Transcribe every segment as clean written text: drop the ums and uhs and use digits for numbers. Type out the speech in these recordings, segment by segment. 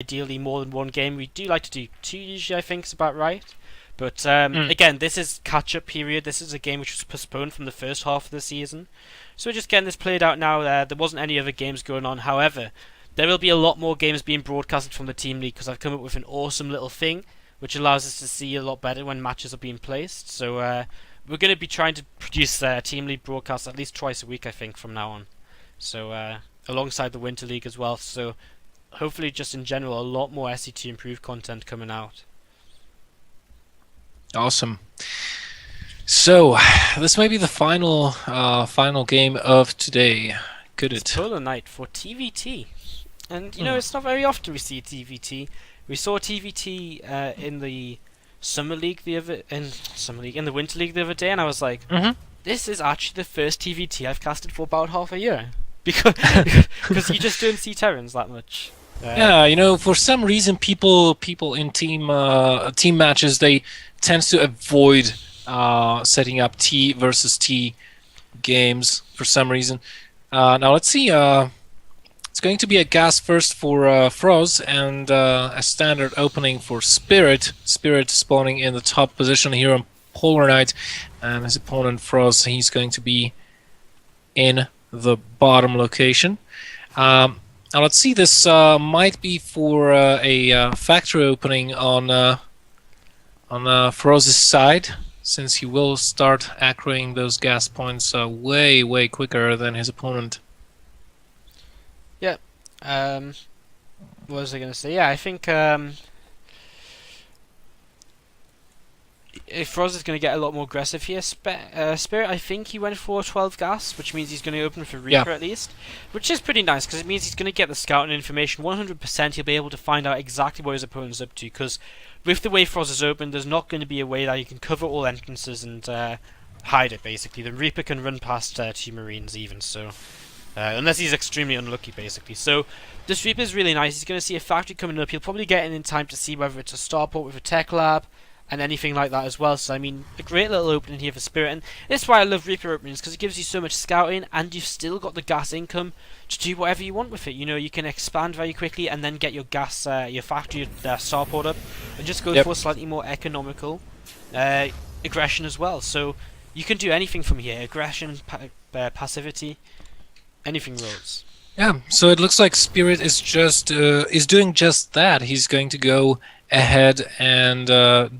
ideally more than one game. We do like to do two usually, I think is about right. But again, this is catch-up period. This is a game which was postponed from the first half of the season. So we're just getting this played out now. There wasn't any other games going on. However, there will be a lot more games being broadcasted from the Team League because I've come up with an awesome little thing which allows us to see a lot better when matches are being placed. So we're going to be trying to produce Team League broadcasts at least twice a week, I think, from now on. So alongside the Winter League as well. So hopefully, just in general, a lot more SC2 improved content coming out. Awesome. So this may be the final game of today. Could it? It's Polar Night for TvT, and you know it's not very often we see TvT. We saw TvT in the Summer League in the Winter League the other day, and I was like, this is actually the first TvT I've casted for about half a year because you just don't see Terrans that much. Yeah, you know, for some reason, people in team matches, they tend to avoid setting up T versus T games for some reason. Now let's see. It's going to be a gas first for Frozz and a standard opening for Spirit. Spirit spawning in the top position here on Polar Night, and his opponent Frozz, he's going to be in the bottom location. Now let's see, this might be for a factory opening on Frozz's side, since he will start accruing those gas points way quicker than his opponent. Yeah. What was I going to say? Yeah, I think if Frozz is going to get a lot more aggressive here, Spirit, I think he went for 12 gas, which means he's going to open for Reaper at least, which is pretty nice because it means he's going to get the scouting information 100%. He'll be able to find out exactly what his opponent's up to, because with the way Frozz is open, there's not going to be a way that you can cover all entrances and hide it, basically. The Reaper can run past 2 Marines even, so unless he's extremely unlucky, basically. So this Reaper is really nice. He's going to see a factory coming up. He'll probably get in time to see whether it's a starport with a tech lab and anything like that as well. So I mean, a great little opening here for Spirit, and that's why I love Reaper openings, because it gives you so much scouting and you've still got the gas income to do whatever you want with it. You know, you can expand very quickly and then get your gas, your factory, starport up, and just go for slightly more economical aggression as well. So you can do anything from here: aggression, passivity, anything rolls. Yeah, so it looks like Spirit is just is doing just that. He's going to go ahead and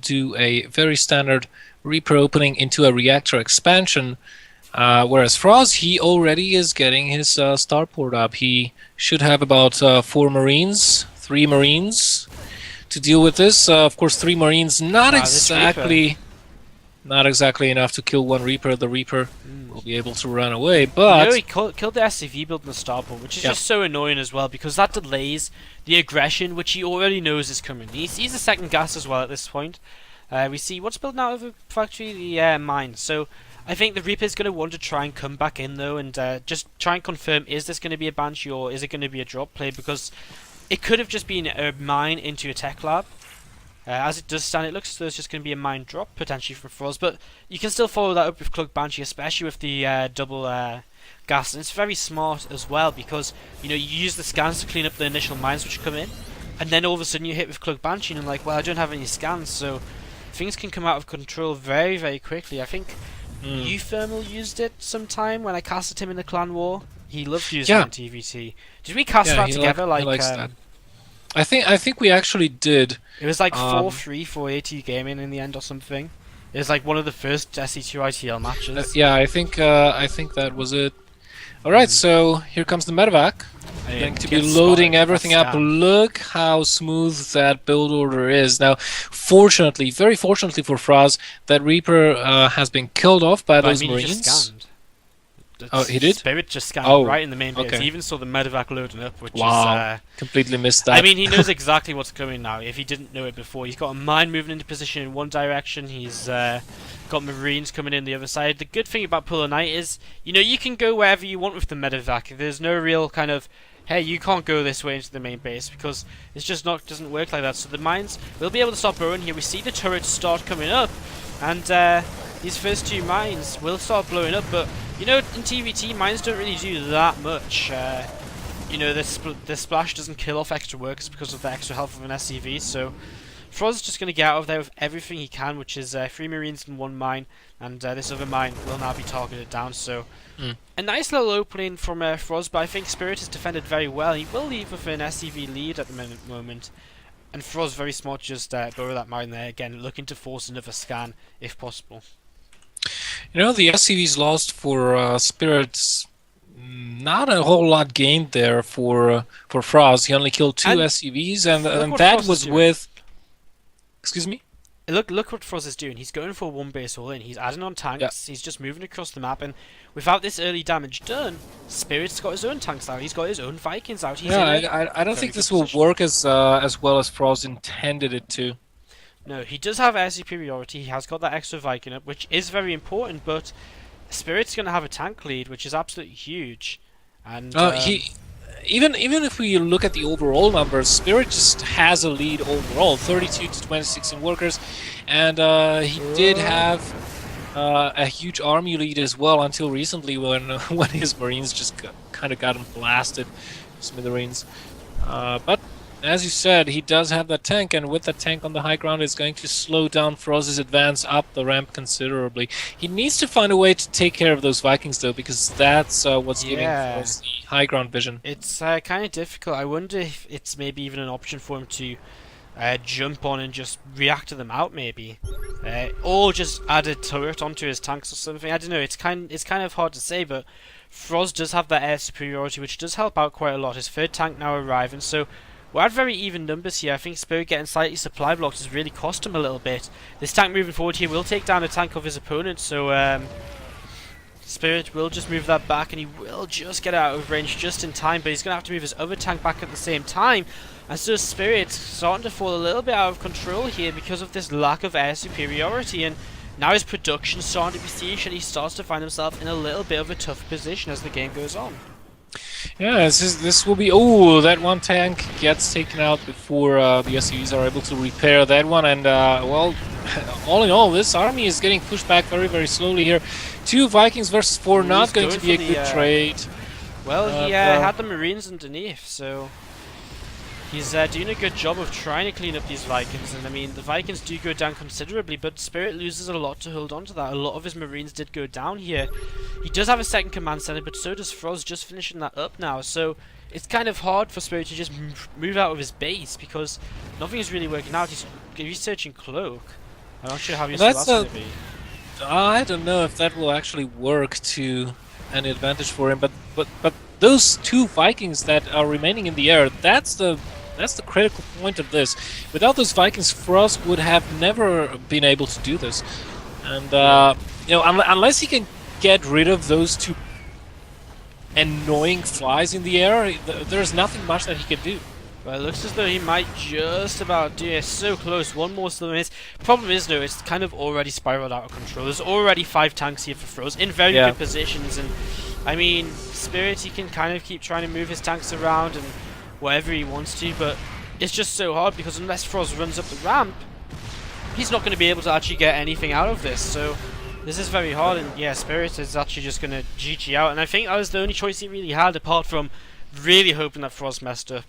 do a very standard Reaper opening into a reactor expansion, whereas Frozz, he already is getting his starport up. He should have about 3 Marines to deal with this. Of course, 3 Marines, not exactly enough to kill 1 Reaper. The Reaper will be able to run away, but... You know, he killed the SCV building the starport, which is just so annoying as well, because that delays the aggression, which he already knows is coming. He sees the second gas as well at this point. We see what's building out of the factory, the mine. So I think the Reaper is going to want to try and come back in, though, and just try and confirm, is this going to be a Banshee or is it going to be a drop play? Because it could have just been a mine into a tech lab. As it does stand, it looks as though it's just going to be a mine drop, potentially from Frozz, but you can still follow that up with Clug Banshee, especially with the double gas, and it's very smart as well, because you know, you use the scans to clean up the initial mines which come in, and then all of a sudden you hit with Clug Banshee and I'm like, well, I don't have any scans, so things can come out of control very quickly. I think Euthermal used it sometime when I casted him in the Clan War. He loved using it in TvT. Did we cast that together? He likes that. I think we actually did. It was like 4-3 for AT Gaming in the end or something. It was like one of the first SC2ITL matches. Yeah, I think that was it. Alright, so here comes the medevac. Going to be loading everything up. Look how smooth that build order is. Now, fortunately, very fortunately for Frozz, that Reaper has been killed off by those Marines. Oh, he did? Spirit just scanned right in the main base. He even saw the medevac loading up, which is... completely missed that. I mean, he knows exactly what's coming now, if he didn't know it before. He's got a mine moving into position in one direction. He's got Marines coming in the other side. The good thing about Polar Night is, you know, you can go wherever you want with the medevac. There's no real kind of, hey, you can't go this way into the main base, because it's just doesn't work like that. So the mines will be able to start burrowing here. We see the turrets start coming up, and these first 2 mines will start blowing up, but you know, in TvT, mines don't really do that much. you know, the splash doesn't kill off extra workers because of the extra health of an SCV, so Frozz is just going to get out of there with everything he can, which is 3 Marines and 1 mine, and this other mine will now be targeted down, so a nice little opening from Frozz, but I think Spirit has defended very well. He will leave with an SCV lead at the moment, and Frozz very smart to just borrow that mine there, again looking to force another scan if possible. You know, the SCV's lost for Spirit's not a whole lot gained there for Frozz. He only killed 2 SCVs, and that was with... Excuse me? Look what Frozz is doing. He's going for 1 base all in. He's adding on tanks. He's just moving across the map, and without this early damage done, Spirit's got his own tanks out. He's got his own Vikings out. He's I don't think this will work as well as Frozz intended it to. No, he does have air superiority. He has got that extra Viking up, which is very important, but Spirit's going to have a tank lead, which is absolutely huge. And even if we look at the overall numbers, Spirit just has a lead overall, 32 to 26 in workers, and he did have a huge army lead as well until recently when his Marines just kind of got him blasted, smithereens. But as you said, he does have that tank, and with that tank on the high ground, it's going to slow down Frozz's advance up the ramp considerably. He needs to find a way to take care of those Vikings, though, because that's what's giving Frozz the high ground vision. It's kind of difficult. I wonder if it's maybe even an option for him to jump on and just react to them out, maybe, or just add a turret onto his tanks or something. I don't know. It's kind of hard to say, but Frozz does have that air superiority, which does help out quite a lot. His 3rd tank now arriving, so we're at very even numbers here. I think Spirit getting slightly supply blocked has really cost him a little bit. This tank moving forward here will take down a tank of his opponent, so Spirit will just move that back, and he will just get out of range just in time, but he's going to have to move his other tank back at the same time. And so Spirit's starting to fall a little bit out of control here because of this lack of air superiority, and now his production's starting to be sieged, and he starts to find himself in a little bit of a tough position as the game goes on. Yeah, this will be... Oh, that one tank gets taken out before the SCVs are able to repair that one, and well, all in all, this army is getting pushed back very, very slowly here. 2 Vikings versus 4, not going to be a good trade. Well, he had the Marines underneath, so he's doing a good job of trying to clean up these Vikings, and I mean, the Vikings do go down considerably, but Spirit loses a lot to hold on to that. A lot of his Marines did go down here. He does have a 2nd command center, but so does Frozz, just finishing that up now, so it's kind of hard for Spirit to just move out of his base, because nothing is really working out. He's researching Cloak. I'm not sure how useful that's going to be. I don't know if that will actually work to any advantage for him, but those 2 Vikings that are remaining in the air, that's the critical point of this. Without those Vikings, Frozz would have never been able to do this. And you know, unless he can get rid of those 2 annoying flies in the air, there's nothing much that he can do. Well, it looks as though he might just about do it. So close. 1 more still is. Problem is, though, it's kind of already spiraled out of control. There's already 5 tanks here for Frozz in very good positions, and I mean, Spirit, he can kind of keep trying to move his tanks around and whatever he wants to, but it's just so hard because unless Frozz runs up the ramp, he's not going to be able to actually get anything out of this. So this is very hard, and yeah, Spirit is actually just going to GG out, and I think that was the only choice he really had, apart from really hoping that Frozz messed up.